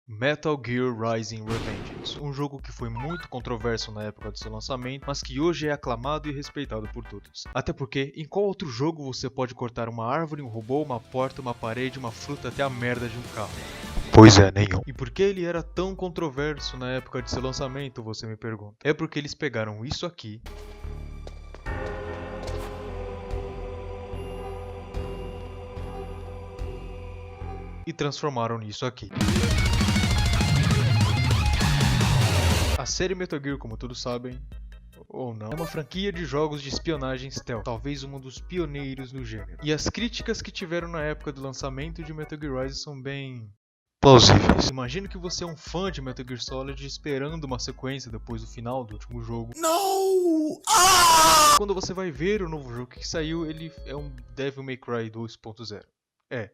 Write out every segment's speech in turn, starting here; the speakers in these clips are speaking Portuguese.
Metal Gear Rising: Revengeance, um jogo que foi muito controverso na época do seu lançamento, mas que hoje é aclamado e respeitado por todos. Até porque, em qual outro jogo você pode cortar uma árvore, um robô, uma porta, uma parede, uma fruta, até a merda de um carro? Pois é, nenhum. E por que ele era tão controverso na época de seu lançamento, você me pergunta? É porque eles pegaram isso aqui e transformaram nisso aqui. A série Metal Gear, como todos sabem, ou não, é uma franquia de jogos de espionagem stealth, talvez um dos pioneiros no gênero. E as críticas que tiveram na época do lançamento de Metal Gear Rising são bem plausíveis. Imagino que você é um fã de Metal Gear Solid esperando uma sequência depois do final do último jogo. Não! Quando você vai ver o novo jogo que saiu, ele é um Devil May Cry 2.0. É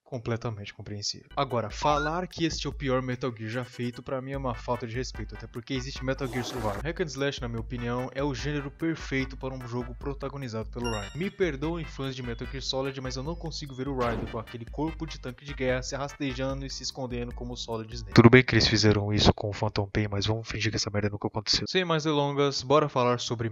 completamente compreensível. Agora, falar que este é o pior Metal Gear já feito, pra mim é uma falta de respeito, até porque existe Metal Gear Survival. Hack and Slash, na minha opinião, é o gênero perfeito para um jogo protagonizado pelo Raiden. Me perdoem fãs de Metal Gear Solid, mas eu não consigo ver o Raiden com aquele corpo de tanque de guerra se rastejando e se escondendo como o Solid Snake. Tudo bem que eles fizeram isso com o Phantom Pain, mas vamos fingir que essa merda nunca aconteceu. Sem mais delongas, bora falar sobre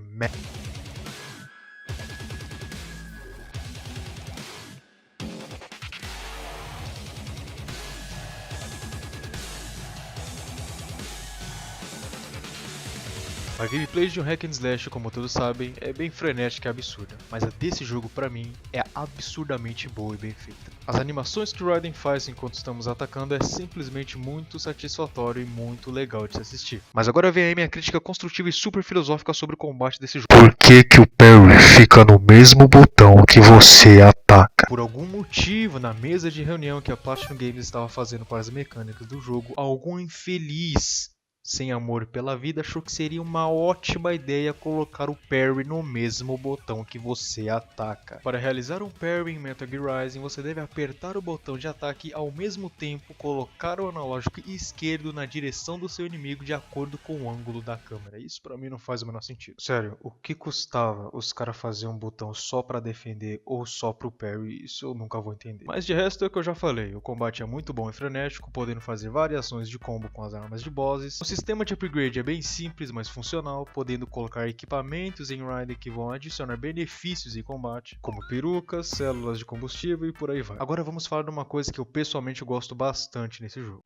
A gameplay de um hack and slash, como todos sabem, é bem frenética e absurda, mas a desse jogo pra mim é absurdamente boa e bem feita. As animações que o Raiden faz enquanto estamos atacando é simplesmente muito satisfatório e muito legal de se assistir. Mas agora vem aí minha crítica construtiva e super filosófica sobre o combate desse jogo. Por que o parry fica no mesmo botão que você ataca? Por algum motivo, na mesa de reunião que a Platinum Games estava fazendo para as mecânicas do jogo, algum infeliz sem amor pela vida achou que seria uma ótima ideia colocar o parry no mesmo botão que você ataca. Para realizar um parry em Metal Gear Rising, você deve apertar o botão de ataque e ao mesmo tempo colocar o analógico esquerdo na direção do seu inimigo de acordo com o ângulo da câmera. Isso pra mim não faz o menor sentido. Sério, o que custava os caras fazer um botão só pra defender ou só pro parry? Isso eu nunca vou entender. Mas de resto é o que eu já falei, o combate é muito bom e frenético, podendo fazer variações de combo com as armas de bosses. O sistema de upgrade é bem simples, mas funcional, podendo colocar equipamentos em Raiden que vão adicionar benefícios em combate, como perucas, células de combustível e por aí vai. Agora vamos falar de uma coisa que eu pessoalmente gosto bastante nesse jogo.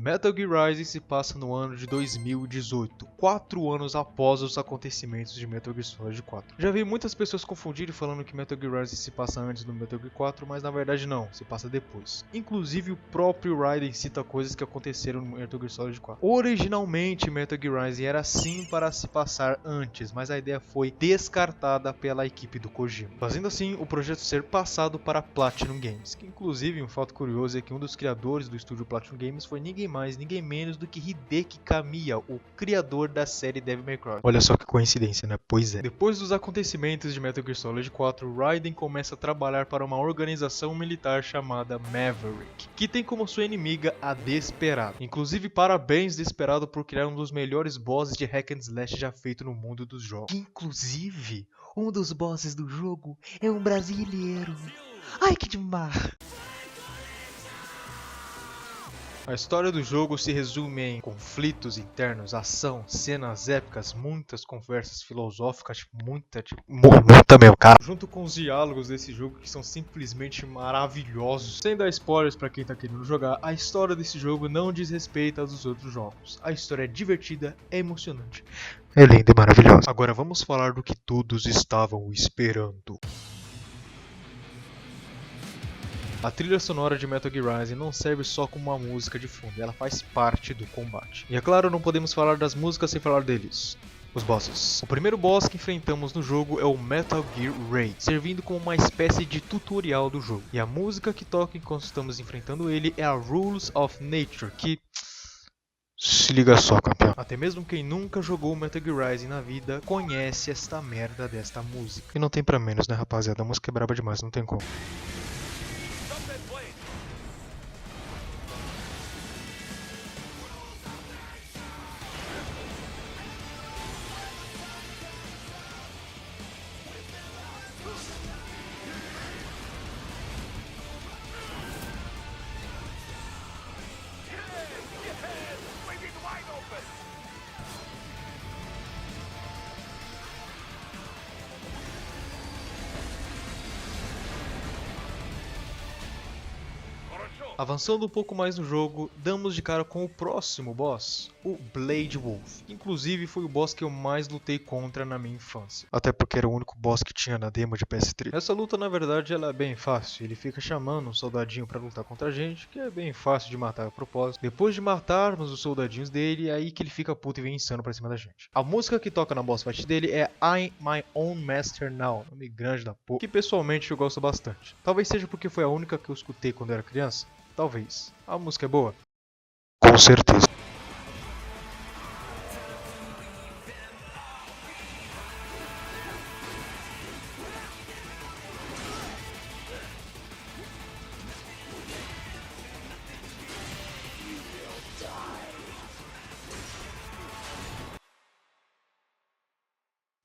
Metal Gear Rising se passa no ano de 2018, 4 anos após os acontecimentos de Metal Gear Solid 4. Já vi muitas pessoas confundirem falando que Metal Gear Rising se passa antes do Metal Gear 4, mas na verdade não, se passa depois. Inclusive o próprio Raiden cita coisas que aconteceram no Metal Gear Solid 4. Originalmente Metal Gear Rising era sim para se passar antes, mas a ideia foi descartada pela equipe do Kojima, fazendo assim o projeto ser passado para a Platinum Games, que inclusive um fato curioso é que um dos criadores do estúdio Platinum Games foi ninguém mais, ninguém menos do que Hideki Kamiya, o criador da série Devil May Cry. Olha só que coincidência, né? Pois é. Depois dos acontecimentos de Metal Gear Solid 4, Raiden começa a trabalhar para uma organização militar chamada Maverick, que tem como sua inimiga a Desperado. Inclusive, parabéns Desperado por criar um dos melhores bosses de hack and slash já feito no mundo dos jogos. Inclusive, um dos bosses do jogo é um brasileiro. Ai, que demais! A história do jogo se resume em conflitos internos, ação, cenas épicas, muitas conversas filosóficas, muita mesmo, cara. junto com os diálogos desse jogo que são simplesmente maravilhosos. Sem dar spoilers pra quem tá querendo jogar, a história desse jogo não diz respeito aos dos outros jogos. A história é divertida, é emocionante. É linda e maravilhosa. Agora vamos falar do que todos estavam esperando. A trilha sonora de Metal Gear Rising não serve só como uma música de fundo, ela faz parte do combate. E é claro, não podemos falar das músicas sem falar deles. Os bosses. O primeiro boss que enfrentamos no jogo é o Metal Gear Ray, servindo como uma espécie de tutorial do jogo. E a música que toca enquanto estamos enfrentando ele é a Rules of Nature, que... Se liga só, campeão. até mesmo quem nunca jogou Metal Gear Rising na vida conhece esta merda desta música. E não tem pra menos, né, rapaziada? A música é braba demais, não tem como. Avançando um pouco mais no jogo, damos de cara com o próximo boss, o Blade Wolf. Inclusive foi o boss que eu mais lutei contra na minha infância. Até porque era o único boss que tinha na demo de PS3. Essa luta na verdade ela é bem fácil, ele fica chamando um soldadinho pra lutar contra a gente, que é bem fácil de matar a propósito. Depois de matarmos os soldadinhos dele, é aí que ele fica puto e vem insano pra cima da gente. A música que toca na boss fight dele é I'm My Own Master Now, nome grande da porra, que pessoalmente eu gosto bastante. Talvez seja porque foi a única que eu escutei quando eu era criança. Talvez. A música é boa? Com certeza.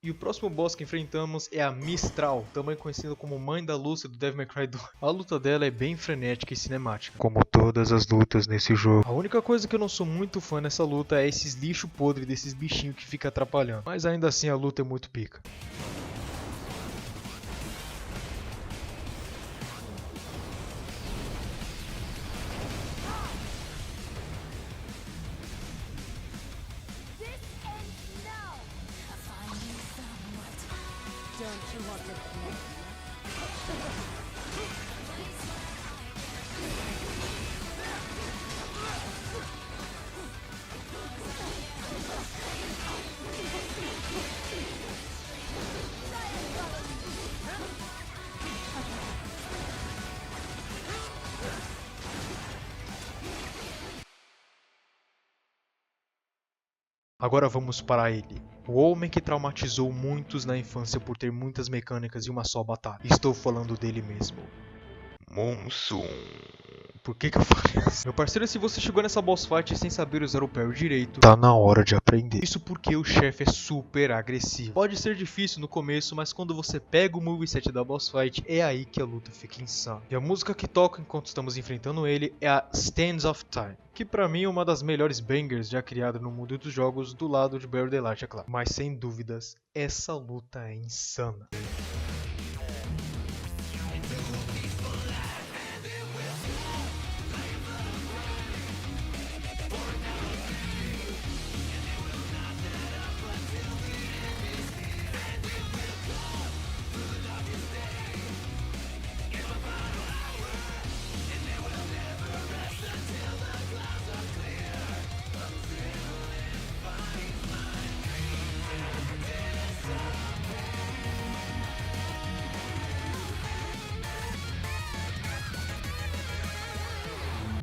E o próximo boss que enfrentamos é a Mistral, também conhecida como Mãe da Lúcia do Devil May Cry 2. A luta dela é bem frenética e cinemática. Como todas as lutas nesse jogo. A única coisa que eu não sou muito fã nessa luta é esses lixo podre desses bichinhos que fica atrapalhando. Mas ainda assim a luta é muito pica. Agora vamos para ele. O homem que traumatizou muitos na infância por ter muitas mecânicas e uma só batalha. Estou falando dele mesmo. Monsum. Por que eu falei isso? Meu parceiro, se você chegou nessa boss fight sem saber usar o parry direito, Tá na hora de aprender. isso porque o chefe é super agressivo. Pode ser difícil no começo, mas quando você pega o moveset da boss fight, é aí que a luta fica insana. E a música que toca enquanto estamos enfrentando ele é a Stands of Time, que pra mim é uma das melhores bangers já criada no mundo dos jogos, do lado de Buried Alive, é claro. Mas sem dúvidas, essa luta é insana.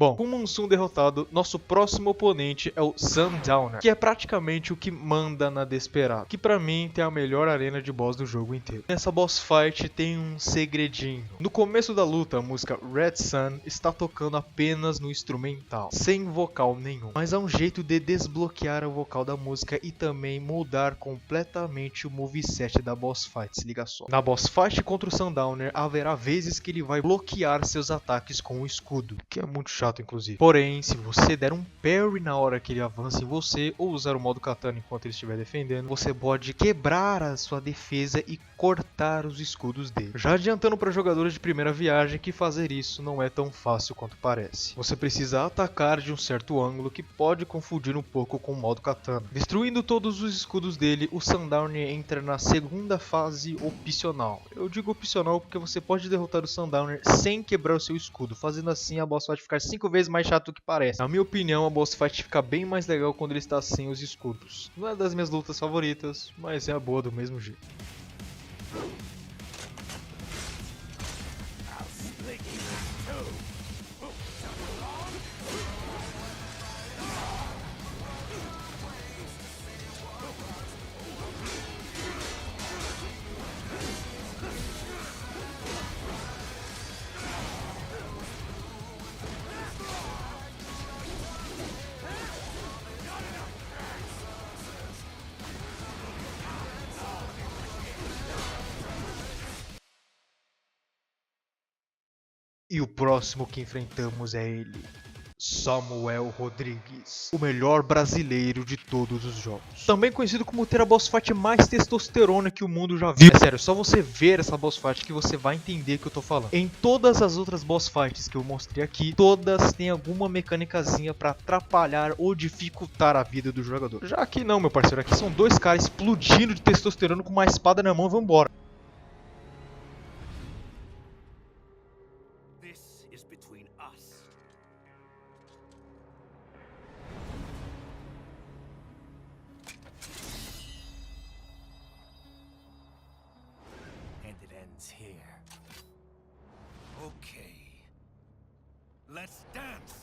Bom, com o Monsum derrotado, nosso próximo oponente é o Sundowner, que é praticamente o que manda na Desperado, que pra mim tem a melhor arena de boss do jogo inteiro. Nessa boss fight tem um segredinho. No começo da luta, a música Red Sun está tocando apenas no instrumental, sem vocal nenhum. Mas há um jeito de desbloquear o vocal da música e também mudar completamente o moveset da boss fight, se liga só. Na boss fight contra o Sundowner, haverá vezes que ele vai bloquear seus ataques com o escudo, que é muito chato inclusive. Porém, se você der um parry na hora que ele avança em você, ou usar o modo katana enquanto ele estiver defendendo, você pode quebrar a sua defesa e cortar os escudos dele. Já adiantando para jogadores de primeira viagem que fazer isso não é tão fácil quanto parece. Você precisa atacar de um certo ângulo que pode confundir um pouco com o modo katana. Destruindo todos os escudos dele, o Sundowner entra na segunda fase opcional. Eu digo opcional porque você pode derrotar o Sundowner sem quebrar o seu escudo. Fazendo assim, a boss vai ficar 5 vezes mais chato do que parece. Na minha opinião, a boss fight fica bem mais legal quando ele está sem os escudos. Não é das minhas lutas favoritas, mas é a boa do mesmo jeito. E o próximo que enfrentamos é ele, Samuel Rodrigues, o melhor brasileiro de todos os jogos. Também conhecido como ter a boss fight mais testosterona que o mundo já viu. É sério, só você ver essa boss fight que você vai entender o que eu tô falando. Em todas as outras boss fights que eu mostrei aqui, todas têm alguma mecânicazinha pra atrapalhar ou dificultar a vida do jogador. Já aqui não, meu parceiro, aqui são dois caras explodindo de testosterona com uma espada na mão e vambora. This is between us. And it ends here. Okay. Let's dance!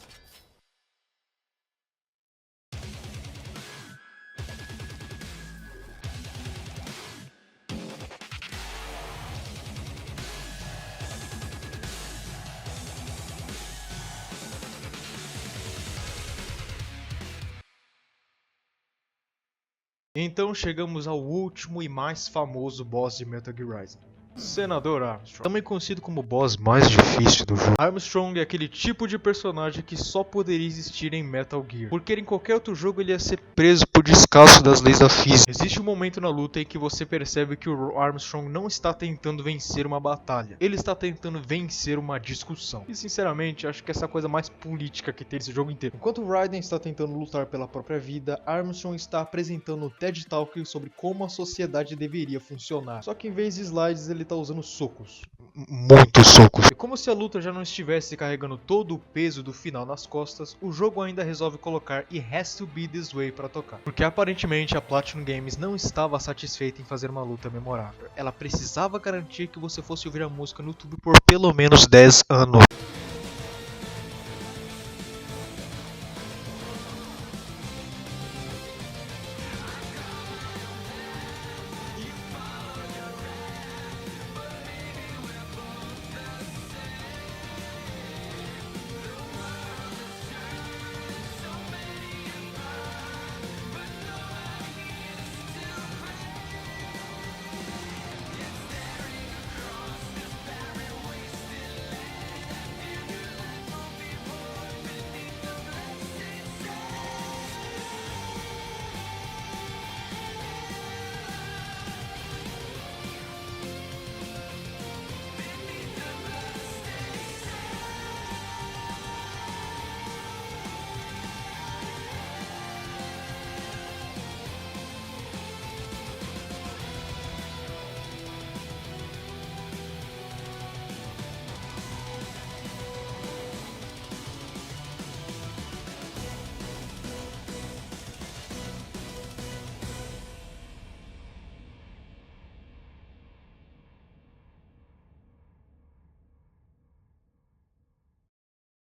Então chegamos ao último e mais famoso boss de Metal Gear Rising. Senador Armstrong, também conhecido como o boss mais difícil do jogo. Armstrong é aquele tipo de personagem que só poderia existir em Metal Gear, porque em qualquer outro jogo ele ia ser preso por descaso das leis da física. Existe um momento na luta em que você percebe que o Armstrong não está tentando vencer uma batalha, ele está tentando vencer uma discussão. E sinceramente, acho que essa é a coisa mais política que tem nesse jogo inteiro. Enquanto Raiden está tentando lutar pela própria vida, Armstrong está apresentando um TED Talk sobre como a sociedade deveria funcionar. Só que em vez de slides, ele tá usando socos. Muitos socos. E como se a luta já não estivesse carregando todo o peso do final nas costas, o jogo ainda resolve colocar It Has to Be This Way pra tocar. Porque aparentemente a Platinum Games não estava satisfeita em fazer uma luta memorável. Ela precisava garantir que você fosse ouvir a música no YouTube por Pelo menos 10 anos.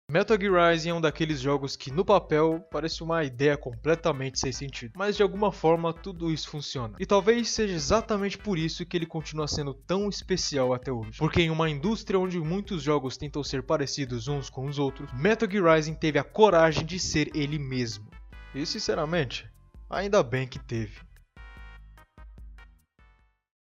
Metal Gear Rising é um daqueles jogos que no papel parece uma ideia completamente sem sentido, mas de alguma forma tudo isso funciona. E talvez seja exatamente por isso que ele continua sendo tão especial até hoje. Porque em uma indústria onde muitos jogos tentam ser parecidos uns com os outros, Metal Gear Rising teve a coragem de ser ele mesmo. E sinceramente, ainda bem que teve.